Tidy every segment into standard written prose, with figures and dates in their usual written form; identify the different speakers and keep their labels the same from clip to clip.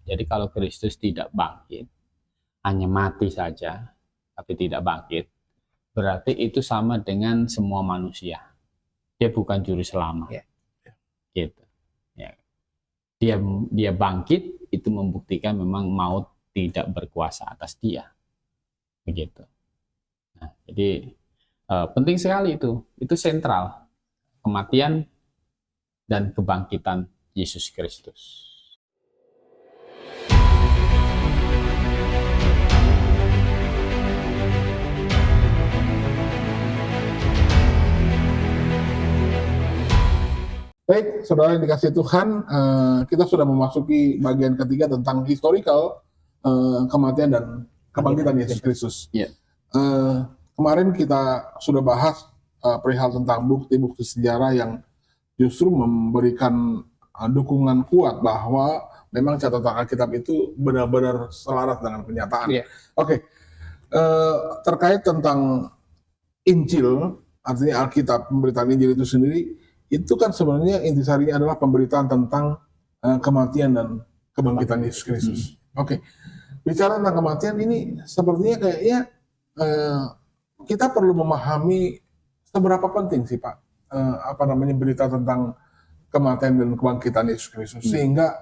Speaker 1: Jadi kalau Kristus tidak bangkit, hanya mati saja, tapi tidak bangkit, berarti itu sama dengan semua manusia. Dia bukan juru selamat.
Speaker 2: Ya.
Speaker 1: Gitu. Ya. Dia bangkit, itu membuktikan memang maut tidak berkuasa atas dia. Begitu. Nah, jadi penting sekali itu sentral, kematian dan kebangkitan Yesus Kristus.
Speaker 3: Baik, saudara yang dikasih Tuhan, kita sudah memasuki bagian ketiga tentang historical kematian dan kebangkitan Yesus Kristus.
Speaker 1: Yeah.
Speaker 3: Kemarin kita sudah bahas perihal tentang bukti-bukti sejarah yang justru memberikan dukungan kuat bahwa memang catatan Alkitab itu benar-benar selaras dengan kenyataan.
Speaker 2: Yeah.
Speaker 3: Oke, terkait tentang Injil, artinya Alkitab, pemberitaan Injil itu sendiri, itu kan sebenarnya intisarinya adalah pemberitaan tentang kematian dan kebangkitan Yesus Kristus. Oke, bicara tentang kematian ini sepertinya kayaknya kita perlu memahami seberapa penting sih Pak, berita tentang kematian dan kebangkitan Yesus Kristus, sehingga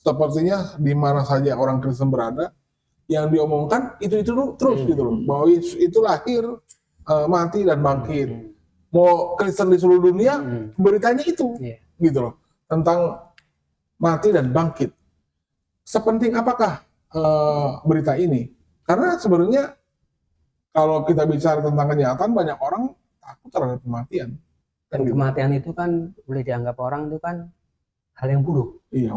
Speaker 3: sepertinya di mana saja orang Kristen berada, yang diomongkan itu terus gitu loh, bahwa Yesus itu lahir, mati dan bangkit. Mau Kristen di seluruh dunia, beritanya itu, gitu loh, tentang mati dan bangkit. Sepenting apakah berita ini? Karena sebenarnya kalau kita bicara tentang kenyataan, banyak orang takut terhadap kematian.
Speaker 2: Dan kematian itu kan boleh dianggap orang itu kan hal yang buruk.
Speaker 3: Iya,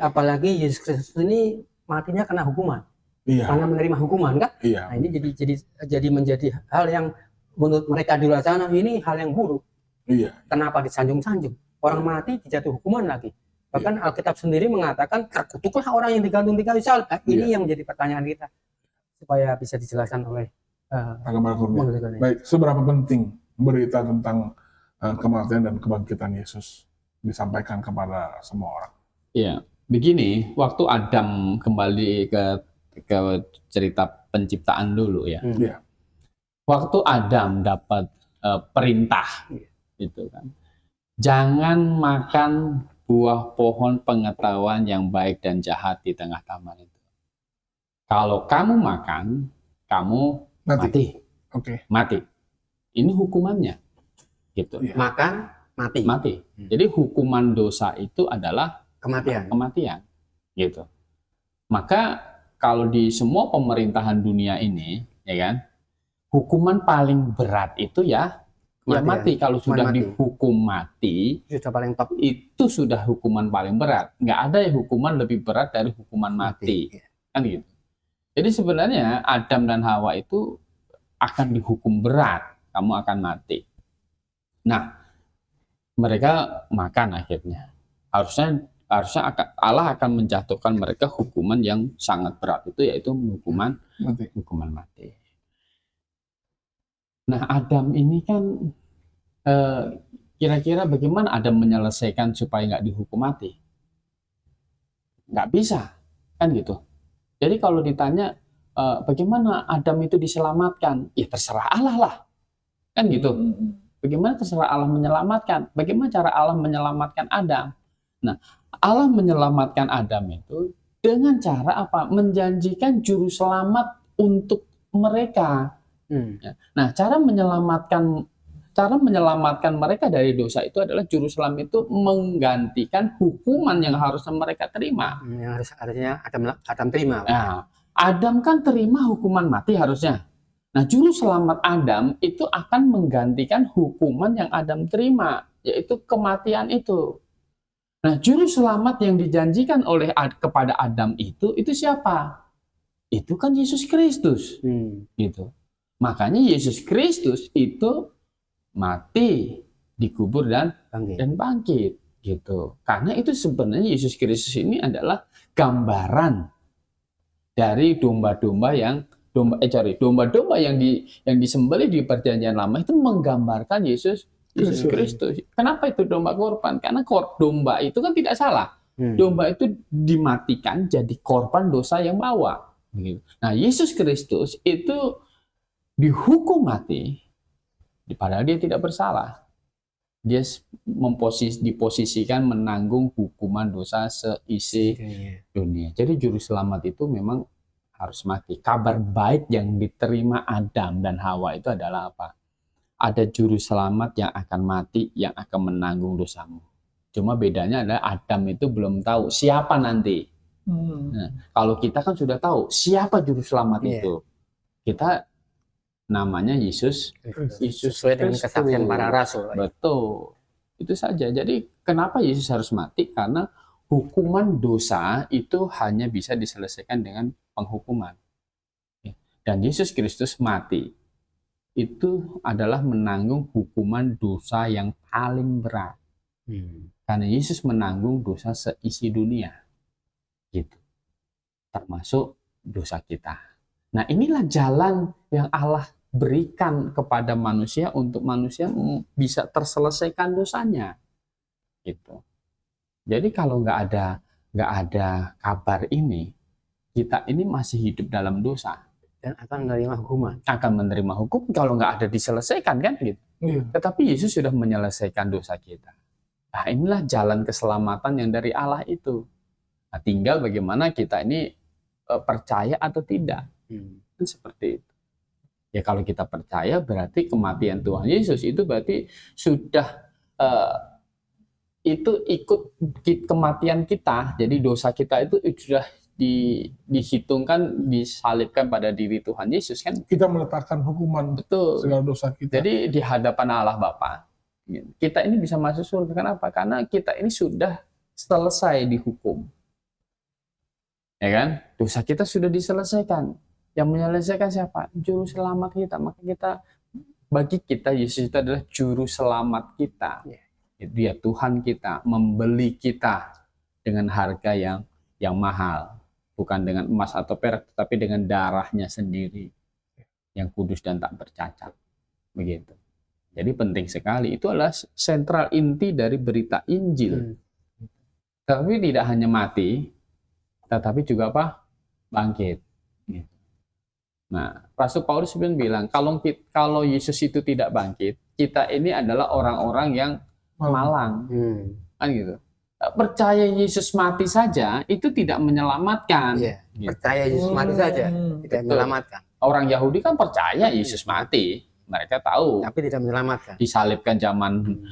Speaker 2: apalagi Yesus Kristus ini matinya kena hukuman.
Speaker 3: Iya.
Speaker 2: Karena menerima hukuman kan?
Speaker 3: Iya.
Speaker 2: Nah, ini jadi menjadi hal yang menurut mereka di luar sana ini hal yang buruk.
Speaker 3: Iya.
Speaker 2: Kenapa disanjung-sanjung? Orang mati dijatuh hukuman lagi. Bahkan Alkitab sendiri mengatakan terkutuklah orang yang digantung di kayu salib. Ini yang menjadi pertanyaan kita supaya bisa dijelaskan oleh
Speaker 3: Baik, seberapa penting berita tentang kematian dan kebangkitan Yesus disampaikan kepada semua orang?
Speaker 1: Iya, begini, waktu Adam kembali ke cerita penciptaan dulu ya.
Speaker 3: Iya.
Speaker 1: Waktu Adam dapat perintah, gitu kan, jangan makan buah pohon pengetahuan yang baik dan jahat di tengah taman itu. Kalau kamu makan, kamu mati.
Speaker 3: Oke.
Speaker 1: Mati. Ini hukumannya, gitu.
Speaker 2: Iya. Makan, mati.
Speaker 1: Jadi hukuman dosa itu adalah kematian, gitu. Maka kalau di semua pemerintahan dunia ini, ya kan, hukuman paling berat itu ya mati. Kalau sudah dihukum mati,
Speaker 2: sudah paling top.
Speaker 1: Itu sudah hukuman paling berat. Nggak ada yang hukuman lebih berat dari hukuman mati. Kan gitu. Jadi sebenarnya Adam dan Hawa itu akan dihukum berat. Kamu akan mati. Nah, mereka makan akhirnya. Harusnya Allah akan menjatuhkan mereka hukuman yang sangat berat, itu yaitu hukuman mati. Nah, Adam ini kan kira-kira bagaimana Adam menyelesaikan supaya nggak dihukum mati? Nggak bisa, kan gitu. Jadi kalau ditanya bagaimana Adam itu diselamatkan, ya terserah Allah lah, kan gitu. Bagaimana terserah Allah menyelamatkan? Bagaimana cara Allah menyelamatkan Adam? Nah, Allah menyelamatkan Adam itu dengan cara apa? Menjanjikan juru selamat untuk mereka. Nah, cara menyelamatkan mereka dari dosa itu adalah juru selamat itu menggantikan hukuman yang harusnya mereka terima.
Speaker 2: Yang harusnya Adam terima.
Speaker 1: Nah, Adam kan terima hukuman mati harusnya. Nah, juru selamat Adam itu akan menggantikan hukuman yang Adam terima, yaitu kematian itu. Nah, juru selamat yang dijanjikan kepada Adam itu siapa? Itu kan Yesus Kristus. Gitu. Makanya Yesus Kristus itu mati, dikubur dan bangkit, gitu. Karena itu sebenarnya Yesus Kristus ini adalah gambaran dari domba-domba yang disembelih di Perjanjian Lama itu menggambarkan Yesus Kristus. Kenapa itu domba korban? Karena domba itu kan tidak salah. Domba itu dimatikan jadi korban dosa yang bawa. Begitu. Nah, Yesus Kristus itu dihukum mati, padahal dia tidak bersalah. Dia diposisikan menanggung hukuman dosa seisi dunia. Jadi juru selamat itu memang harus mati. Kabar baik yang diterima Adam dan Hawa itu adalah apa? Ada juru selamat yang akan mati, yang akan menanggung dosamu. Cuma bedanya adalah Adam itu belum tahu siapa nanti. Nah, kalau kita kan sudah tahu siapa juru selamat itu. Kita namanya Yesus
Speaker 2: sesuai dengan kesaksian para rasul.
Speaker 1: Betul. Itu saja. Jadi kenapa Yesus harus mati? Karena hukuman dosa itu hanya bisa diselesaikan dengan penghukuman. Dan Yesus Kristus mati itu adalah menanggung hukuman dosa yang paling berat. Karena Yesus menanggung dosa seisi dunia. Gitu. Termasuk dosa kita. Nah, inilah jalan yang Allah berikan kepada manusia untuk manusia bisa terselesaikan dosanya. Gitu. Jadi kalau nggak ada kabar ini, kita ini masih hidup dalam dosa
Speaker 2: dan akan menerima hukuman.
Speaker 1: Akan menerima hukum kalau nggak ada diselesaikan kan gitu. Tetapi Yesus sudah menyelesaikan dosa kita. Nah, inilah jalan keselamatan yang dari Allah itu. Nah, tinggal bagaimana kita ini percaya atau tidak. Seperti itu. Ya kalau kita percaya berarti kematian Tuhan Yesus itu berarti sudah itu ikut kematian kita. Jadi dosa kita itu sudah dihitungkan, disalibkan pada diri Tuhan Yesus kan.
Speaker 3: Kita meletakkan hukuman segala dosa kita.
Speaker 1: Jadi di hadapan Allah Bapa, kita ini bisa masuk surga. Kenapa? Karena kita ini sudah selesai dihukum. Ya kan? Dosa kita sudah diselesaikan. Yang menyelesaikan siapa? Juru selamat kita. Maka bagi kita Yesus itu adalah juru selamat kita. Dia Tuhan kita, membeli kita dengan harga yang mahal, bukan dengan emas atau perak, tetapi dengan darahnya sendiri yang kudus dan tak bercacat. Begitu. Jadi penting sekali. Itu adalah sentral inti dari berita Injil. Tapi tidak hanya mati, tetapi juga apa? Bangkit. Nah, Rasul Paulus bilang, kalau Yesus itu tidak bangkit, kita ini adalah orang-orang yang malang. Kan gitu. Percaya Yesus mati saja itu tidak menyelamatkan.
Speaker 2: Gitu. Percaya Yesus mati saja tidak menyelamatkan.
Speaker 1: Orang Yahudi kan percaya Yesus mati, mereka tahu.
Speaker 2: Tapi tidak menyelamatkan.
Speaker 1: Disalibkan zaman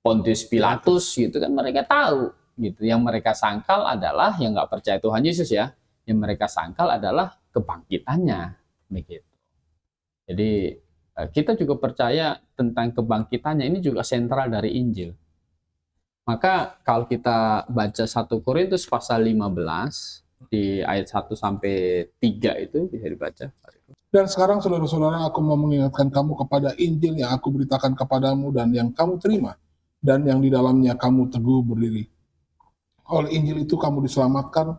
Speaker 1: Pontius Pilatus gitu kan, mereka tahu. Gitu. Yang mereka sangkal adalah yang nggak percaya Tuhan Yesus ya. Yang mereka sangkal adalah kebangkitannya, begitu. Jadi kita juga percaya tentang kebangkitannya, ini juga sentral dari Injil. Maka kalau kita baca 1 Korintus pasal 15 di ayat 1 sampai 3 itu bisa dibaca.
Speaker 3: Dan sekarang saudara-saudara, aku mau mengingatkan kamu kepada Injil yang aku beritakan kepadamu dan yang kamu terima dan yang di dalamnya kamu teguh berdiri. Oleh Injil itu kamu diselamatkan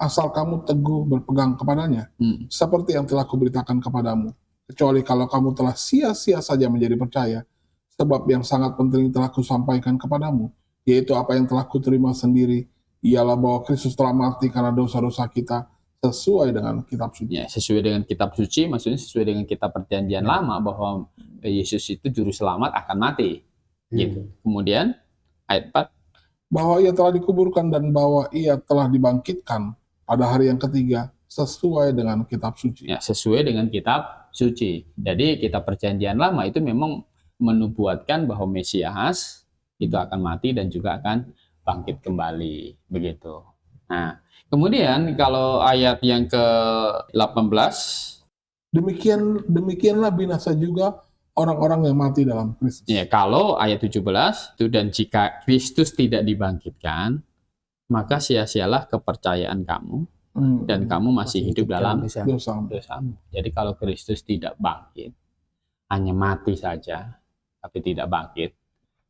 Speaker 3: asal kamu teguh berpegang kepadanya, seperti yang telah kuberitakan kepadamu. Kecuali kalau kamu telah sia-sia saja menjadi percaya, sebab yang sangat penting telah kusampaikan kepadamu, yaitu apa yang telah kuterima sendiri, ialah bahwa Kristus telah mati karena dosa-dosa kita, sesuai dengan kitab suci.
Speaker 1: Ya, sesuai dengan kitab suci, maksudnya sesuai dengan kitab perjanjian lama, bahwa Yesus itu juru selamat akan mati. Gitu. Kemudian, ayat 4.
Speaker 3: Bahwa ia telah dikuburkan dan bahwa ia telah dibangkitkan pada hari yang ketiga sesuai dengan kitab suci.
Speaker 1: Ya, sesuai dengan kitab suci. Jadi kitab perjanjian lama itu memang menubuatkan bahwa Mesias itu akan mati dan juga akan bangkit kembali. Begitu. Nah, kemudian kalau ayat yang ke-18.
Speaker 3: Demikianlah binasa juga orang-orang yang mati dalam Kristus.
Speaker 1: Ya, kalau ayat 17 itu, dan jika Kristus tidak dibangkitkan, maka sia-sialah kepercayaan kamu dan kamu masih hidup dalam dosamu. Jadi kalau Kristus tidak bangkit, hanya mati saja, tapi tidak bangkit,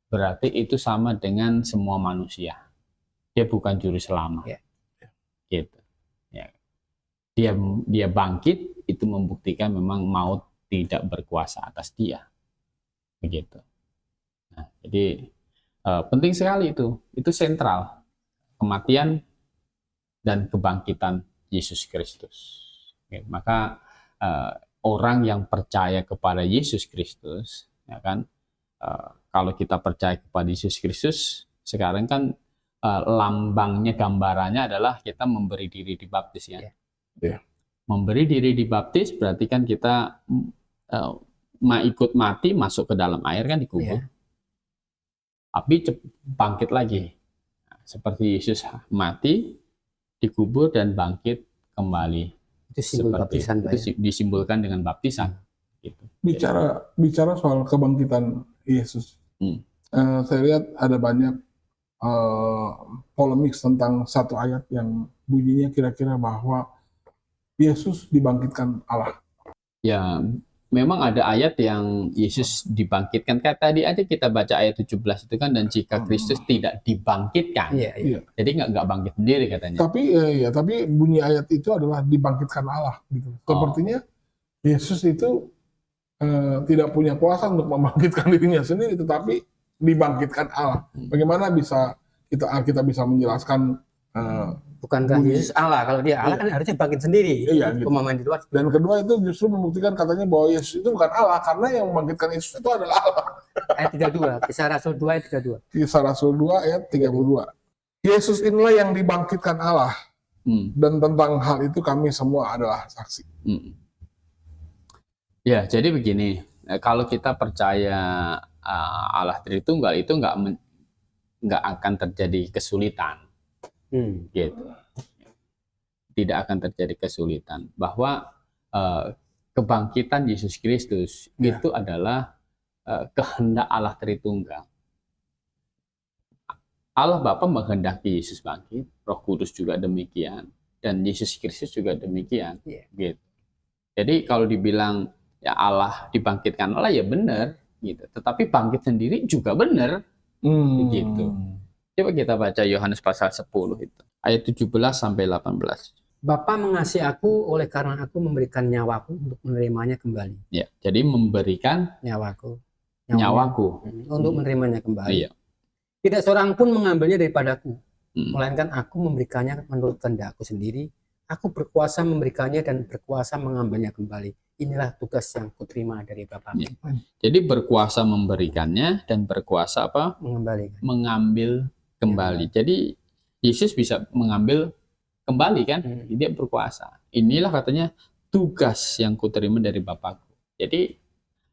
Speaker 1: berarti itu sama dengan semua manusia. Dia bukan juru selamat. Gitu. Ya. Dia bangkit, itu membuktikan memang maut tidak berkuasa atas dia. Begitu. Nah, jadi penting sekali itu sentral. kematian dan kebangkitan Yesus Kristus. Oke, maka orang yang percaya kepada Yesus Kristus, ya kan, kalau kita percaya kepada Yesus Kristus, sekarang kan lambangnya, gambarannya adalah kita memberi diri dibaptis, ya.
Speaker 3: Iya.
Speaker 1: Memberi diri dibaptis berarti kan kita ikut mati, masuk ke dalam air, kan dikubur.
Speaker 2: Iya.
Speaker 1: Tapi bangkit lagi. Nah, seperti Yesus mati, dikubur dan bangkit kembali.
Speaker 2: Itu simbol
Speaker 1: Seperti
Speaker 2: baptisan, Pak,
Speaker 1: itu disimbolkan dengan baptisan. Gitu.
Speaker 3: Bicara soal kebangkitan Yesus, saya lihat ada banyak polemik tentang satu ayat yang bunyinya kira-kira bahwa Yesus dibangkitkan Allah.
Speaker 1: Ya, memang ada ayat yang Yesus dibangkitkan. Kayak tadi aja kita baca ayat 17 itu kan, dan jika Kristus tidak dibangkitkan.
Speaker 2: Iya, iya.
Speaker 1: Jadi nggak bangkit sendiri katanya.
Speaker 3: Tapi bunyi ayat itu adalah dibangkitkan Allah gitu. Sepertinya Yesus itu tidak punya kuasa untuk membangkitkan dirinya sendiri, tetapi dibangkitkan Allah. Bagaimana bisa kita bisa menjelaskan
Speaker 2: Bukankah Yesus Allah? Kalau dia Allah kan harusnya bangkit sendiri.
Speaker 3: Iya, gitu.
Speaker 2: Pemahaman di luar.
Speaker 3: Dan kedua itu justru membuktikan katanya bahwa Yesus itu bukan Allah, karena yang membangkitkan Yesus itu adalah Allah.
Speaker 2: Ayat 32, Kisah Rasul 2 ayat 32.
Speaker 3: Kisah Rasul 2 ayat 32. Yesus inilah yang dibangkitkan Allah. Dan tentang hal itu kami semua adalah saksi.
Speaker 1: Ya, jadi begini, kalau kita percaya Allah Tritunggal itu nggak akan terjadi kesulitan. Gitu. Tidak akan terjadi kesulitan, bahwa kebangkitan Yesus Kristus itu adalah kehendak Allah Tritunggal. Allah Bapa menghendaki Yesus bangkit, Roh Kudus juga demikian, dan Yesus Kristus juga demikian. Gitu. Jadi kalau dibilang ya Allah dibangkitkan Allah, ya benar gitu. Tetapi bangkit sendiri juga benar. Gitu. Coba kita baca Yohanes pasal 10 itu, ayat 17 sampai 18.
Speaker 2: Bapa mengasihi aku oleh karena aku memberikan nyawaku untuk menerimanya kembali.
Speaker 1: Ya, jadi memberikan
Speaker 2: Nyawaku untuk menerimanya kembali.
Speaker 1: Iya.
Speaker 2: Tidak seorang pun mengambilnya daripadaku, melainkan aku memberikannya menurut kehendakku sendiri. Aku berkuasa memberikannya dan berkuasa mengambilnya kembali. Inilah tugas yang kuterima dari Bapa.
Speaker 1: Ya. Jadi berkuasa memberikannya dan berkuasa apa? Mengambil kembali. Jadi Yesus bisa mengambil kembali kan? Dia berkuasa. Inilah katanya tugas yang kuterima dari Bapakku. Jadi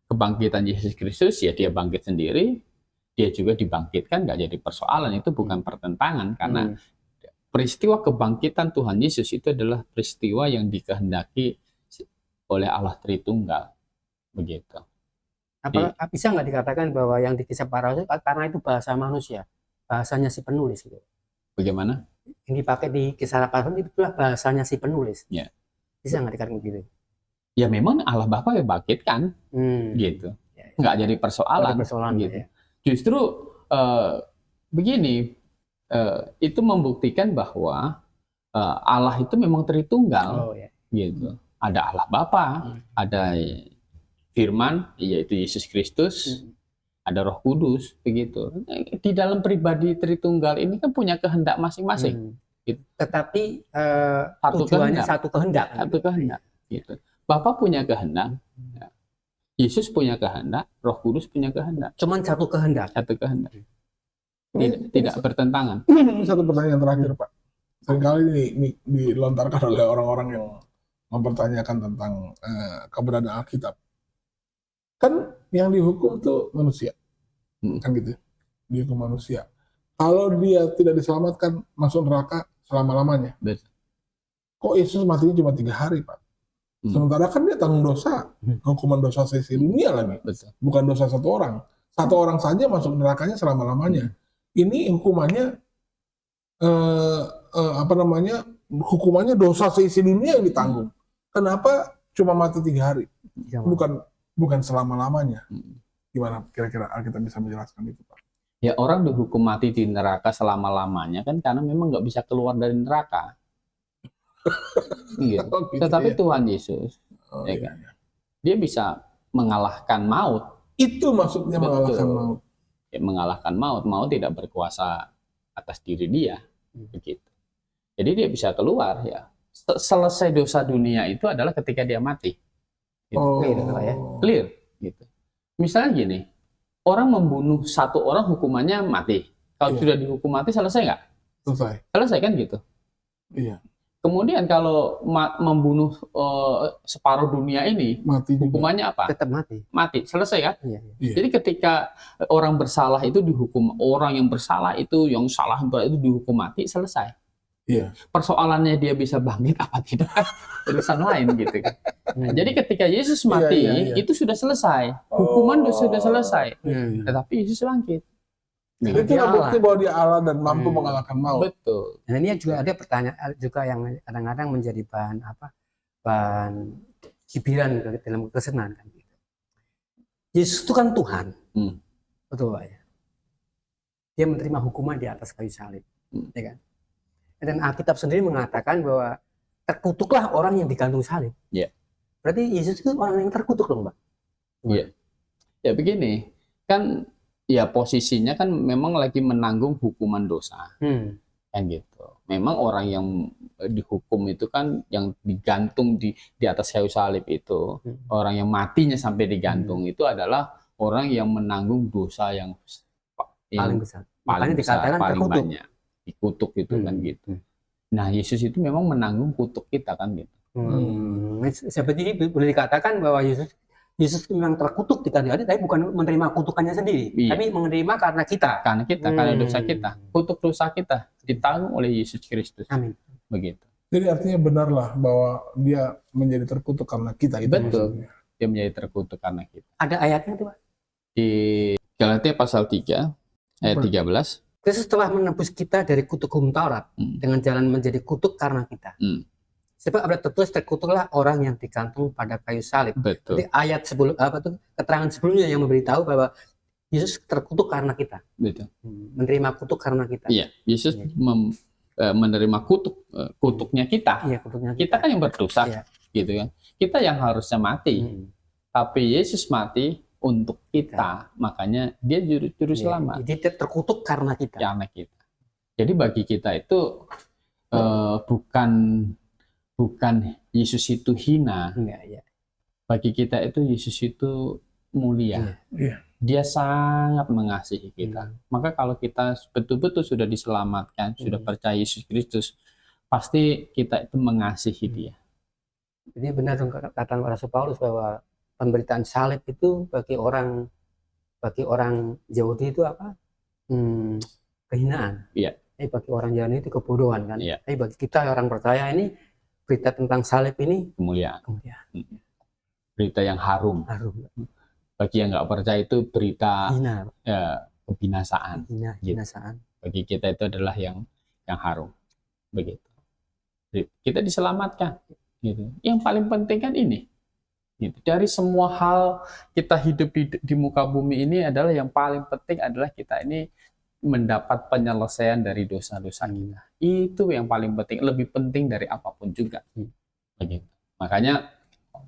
Speaker 1: kebangkitan Yesus Kristus, ya dia bangkit sendiri, dia juga dibangkitkan, nggak jadi persoalan. Itu bukan pertentangan, karena peristiwa kebangkitan Tuhan Yesus itu adalah peristiwa yang dikehendaki oleh Allah Tritunggal. Begitu.
Speaker 2: Bisa nggak dikatakan bahwa yang di Kisah Para Rasul karena itu bahasa manusia, bahasanya si penulis gitu? Bagaimana? Yang dipakai di Kisah Para Rasul itulah bahasanya si penulis.
Speaker 1: Ya.
Speaker 2: Bisa nggak dikatakan begitu?
Speaker 1: Ya memang Allah Bapa yang bangkitkan, gitu. Nggak jadi persoalan, gitu. Ya. Justru begini, itu membuktikan bahwa Allah itu memang Tritunggal, gitu. Ada Allah Bapa, ada Firman, yaitu Yesus Kristus, ada Roh Kudus, begitu. Di dalam pribadi Tritunggal ini kan punya kehendak masing-masing. Gitu.
Speaker 2: Tetapi tujuannya satu kehendak.
Speaker 1: Satu kehendak, gitu. Bapa punya kehendak, Yesus punya kehendak, Roh Kudus punya kehendak.
Speaker 2: Cuman satu kehendak.
Speaker 1: Satu kehendak. Tidak bertentangan.
Speaker 3: Satu pertanyaan terakhir, Pak. Seringkali ini dilontarkan oleh orang-orang yang mempertanyakan tentang keberadaan Alkitab. Kan yang dihukum tuh manusia, kan gitu, dihukum manusia. Kalau dia tidak diselamatkan, masuk neraka selama-lamanya.
Speaker 1: Betul.
Speaker 3: Kok Yesus matinya cuma 3 hari, Pak? Sementara kan dia tanggung dosa, hukuman dosa seisi dunia lagi.
Speaker 1: Betul.
Speaker 3: Bukan dosa satu orang. Satu orang saja masuk nerakanya selama-lamanya. Ini hukumannya hukumannya dosa seisi dunia yang ditanggung. Kenapa cuma mati 3 hari? Bukan selama-lamanya. Gimana kira-kira Alkitab bisa menjelaskan itu, Pak?
Speaker 1: Ya, orang dihukum mati di neraka selama-lamanya kan karena memang nggak bisa keluar dari neraka. Gitu. Tetapi Tuhan Yesus, kan? Dia bisa mengalahkan maut.
Speaker 3: Itu maksudnya mengalahkan maut.
Speaker 1: Ya, mengalahkan maut. Maut tidak berkuasa atas diri dia. begitu. Jadi dia bisa keluar ya. Selesai dosa dunia itu adalah ketika dia mati. Gitu.
Speaker 2: Clear, Pak, ya.
Speaker 1: Clear gitu. Misalnya gini, orang membunuh satu orang hukumannya mati. Kalau
Speaker 3: Iya.
Speaker 1: sudah dihukum mati selesai nggak?
Speaker 3: Selesai.
Speaker 1: Selesai kan gitu.
Speaker 3: Iya.
Speaker 1: Kemudian kalau membunuh separuh dunia ini,
Speaker 3: Mati juga.
Speaker 1: hukumannya apa?
Speaker 2: Tetap mati.
Speaker 1: Mati. Selesai kan?
Speaker 2: Iya.
Speaker 3: Iya.
Speaker 1: Jadi ketika orang bersalah itu dihukum, orang yang bersalah itu, yang salah berat itu dihukum mati, selesai.
Speaker 3: Iya.
Speaker 1: Persoalannya dia bisa bangkit apa tidak, urusan lain gitu kan. Nah, jadi ketika Yesus
Speaker 3: Iya,
Speaker 1: mati,
Speaker 3: iya, iya.
Speaker 1: itu sudah selesai. Hukuman sudah selesai.
Speaker 3: Iya, iya.
Speaker 1: Tetapi Yesus bangkit.
Speaker 2: Karena
Speaker 3: Itu
Speaker 2: dia
Speaker 3: bukti
Speaker 2: Allah.
Speaker 3: bahwa dia Allah dan mampu
Speaker 2: Hmm.
Speaker 3: mengalahkan maut.
Speaker 1: Betul.
Speaker 2: Dan ini juga ada pertanyaan juga yang kadang-kadang menjadi bahan hiburan dalam kesenangan kan. Yesus itu kan Tuhan, betul Pak ya. Dia menerima hukuman di atas kayu salib, ya kan. Dan Alkitab sendiri mengatakan bahwa terkutuklah orang yang digantung salib.
Speaker 1: Iya.
Speaker 2: Berarti Yesus itu orang yang terkutuk dong, Pak.
Speaker 1: Iya. Ya begini, kan ya posisinya kan memang lagi menanggung hukuman dosa. Kan gitu. Memang orang yang dihukum itu kan yang digantung di atas kayu salib itu, orang yang matinya sampai digantung itu adalah orang yang menanggung dosa yang
Speaker 2: Paling besar.
Speaker 1: paling
Speaker 2: Makanya
Speaker 1: besar,
Speaker 2: dikatakan
Speaker 1: paling
Speaker 2: terkutuk.
Speaker 1: banyak. Dikutuk itu kan gitu. Nah, Yesus itu memang menanggung kutuk kita kan gitu.
Speaker 2: Seperti ini boleh dikatakan bahwa Yesus memang terkutuk di kayu salib, tapi bukan menerima kutukannya sendiri,
Speaker 1: Iya.
Speaker 2: tapi menerima karena kita.
Speaker 1: Karena dosa kita, kutuk dosa kita ditanggung oleh Yesus Kristus.
Speaker 2: Amin.
Speaker 1: Begitu.
Speaker 3: Jadi artinya benarlah bahwa dia menjadi terkutuk karena kita itu
Speaker 1: Betul.
Speaker 3: maksudnya.
Speaker 1: Dia menjadi terkutuk karena kita.
Speaker 2: Ada ayatnya tuh, Pak.
Speaker 1: Di Galatia pasal 3 ayat 13.
Speaker 2: Kristus telah menebus kita dari kutuk hukum Taurat dengan jalan menjadi kutuk karena kita. Sebab ada tertulis terkutuklah orang yang digantung pada kayu salib.
Speaker 1: Betul.
Speaker 2: Jadi ayat keterangan sebelumnya yang memberitahu bahwa Yesus terkutuk karena kita.
Speaker 1: Betul.
Speaker 2: Menerima kutuk karena kita.
Speaker 1: Iya, Yesus
Speaker 2: Iya.
Speaker 1: menerima kutuknya kita.
Speaker 2: Iya, kutuknya
Speaker 1: Kita kan yang berdosa,
Speaker 2: Iya.
Speaker 1: gitu kan. Kita yang harusnya mati, tapi Yesus mati untuk kita. Makanya dia juru
Speaker 2: Iya.
Speaker 1: selamat.
Speaker 2: Jadi dia terkutuk karena kita.
Speaker 1: Karena kita. Jadi bagi kita itu bukan Yesus itu hina.
Speaker 2: Enggak, ya.
Speaker 1: Bagi kita itu Yesus itu mulia.
Speaker 3: Iya.
Speaker 1: Dia sangat mengasihi kita. Maka kalau kita betul-betul sudah diselamatkan, sudah percaya Yesus Kristus, pasti kita itu mengasihi Dia.
Speaker 2: Jadi benar dong kata Rasul Paulus bahwa pemberitaan salib itu bagi orang Yahudi itu apa? Kehinaan.
Speaker 1: Iya.
Speaker 2: Bagi orang Yahudi itu kebodohan kan.
Speaker 1: Iya.
Speaker 2: Tapi bagi kita orang percaya ini berita tentang salib ini
Speaker 1: Kemuliaan.
Speaker 2: kemudian
Speaker 1: Berita yang harum. Bagi yang nggak percaya itu berita
Speaker 2: hina,
Speaker 1: kebinasaan.
Speaker 2: binasaan.
Speaker 1: Bagi kita itu adalah yang harum. Begitu. Kita diselamatkan. Gitu. Yang paling penting kan ini. Gitu. Dari semua hal kita hidup di muka bumi ini adalah yang paling penting adalah kita ini mendapat penyelesaian dari dosa-dosa kita. Itu yang paling penting, lebih penting dari apapun juga. Begitu. Makanya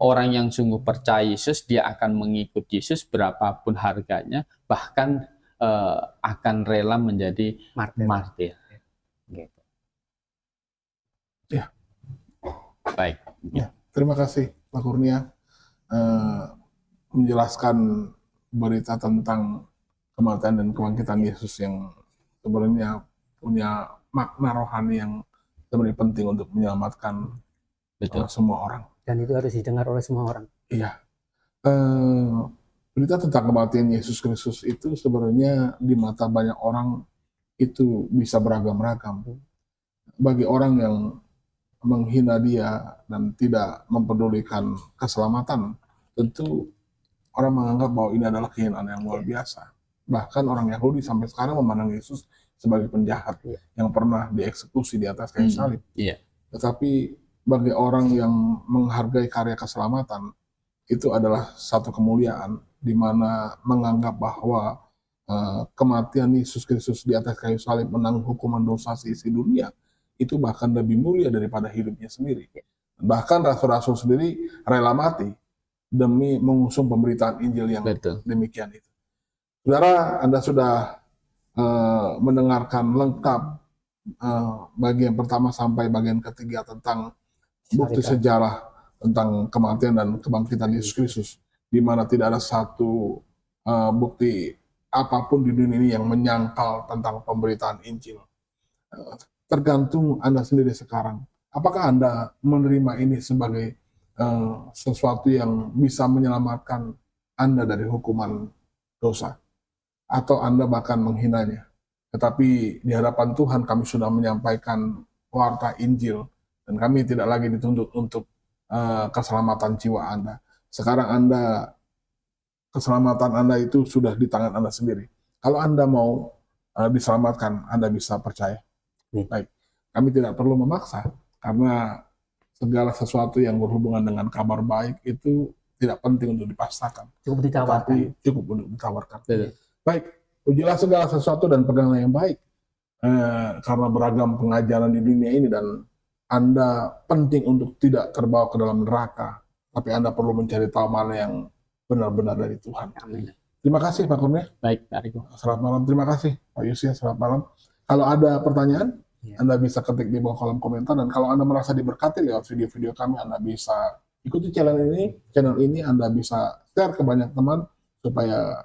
Speaker 1: orang yang sungguh percaya Yesus, dia akan mengikut Yesus berapapun harganya, bahkan akan rela menjadi martir. Gitu.
Speaker 3: Ya.
Speaker 1: Baik.
Speaker 3: Ya, terima kasih Pak Kurnia menjelaskan berita tentang kematian dan kebangkitan Yesus yang sebenarnya punya makna rohani yang sebenarnya penting untuk menyelamatkan semua orang.
Speaker 2: Dan itu harus didengar oleh semua orang.
Speaker 3: Iya. Berita tentang kematian Yesus Kristus itu sebenarnya di mata banyak orang itu bisa beragam-ragam. Bagi orang yang menghina dia dan tidak mempedulikan keselamatan, tentu orang menganggap bahwa ini adalah kehinaan yang luar biasa. Bahkan orang Yahudi sampai sekarang memandang Yesus sebagai penjahat yang pernah dieksekusi di atas kayu salib. Tetapi bagi orang yang menghargai karya keselamatan, itu adalah satu kemuliaan di mana menganggap bahwa kematian Yesus Kristus di atas kayu salib menanggung hukuman dosa seisi dunia, itu bahkan lebih mulia daripada hidupnya sendiri. Bahkan rasul-rasul sendiri rela mati demi mengusung pemberitaan Injil yang demikian itu. Saudara, Anda sudah mendengarkan lengkap bagian pertama sampai bagian ketiga tentang bukti
Speaker 2: Syarikat.
Speaker 3: sejarah tentang kematian dan kebangkitan Yesus Kristus, di mana tidak ada satu bukti apapun di dunia ini yang menyangkal tentang pemberitaan Injil. Tergantung Anda sendiri sekarang. Apakah Anda menerima ini sebagai sesuatu yang bisa menyelamatkan Anda dari hukuman dosa, atau Anda bahkan menghinanya? Tetapi di hadapan Tuhan kami sudah menyampaikan warta Injil, dan kami tidak lagi dituntut untuk keselamatan jiwa Anda. Sekarang keselamatan Anda itu sudah di tangan Anda sendiri. Kalau Anda mau diselamatkan, Anda bisa percaya. Baik, kami tidak perlu memaksa, karena segala sesuatu yang berhubungan dengan kabar baik itu tidak penting untuk dipaksakan,
Speaker 2: Cukup
Speaker 3: tapi
Speaker 2: ditawarkan.
Speaker 3: cukup untuk ditawarkan.
Speaker 1: Betul.
Speaker 3: Baik, ujilah segala sesuatu dan peganglah yang baik, karena beragam pengajaran di dunia ini, dan Anda penting untuk tidak terbawa ke dalam neraka, tapi Anda perlu mencari tahu mana yang benar-benar dari Tuhan.
Speaker 2: Amin.
Speaker 3: Terima kasih Pak Kurnia.
Speaker 1: Baik, Pak Riko.
Speaker 3: Selamat malam. Terima kasih Pak Yusia. Selamat malam. Kalau ada pertanyaan,
Speaker 2: Ya.
Speaker 3: Anda bisa ketik di bawah kolom komentar, dan kalau Anda merasa diberkati lewat video-video kami, Anda bisa ikuti channel ini, Anda bisa share ke banyak teman supaya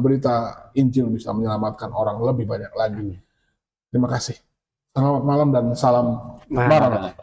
Speaker 3: berita Injil bisa menyelamatkan orang lebih banyak lagi.
Speaker 2: Amin.
Speaker 3: Terima kasih. Selamat malam dan salam Maranatha.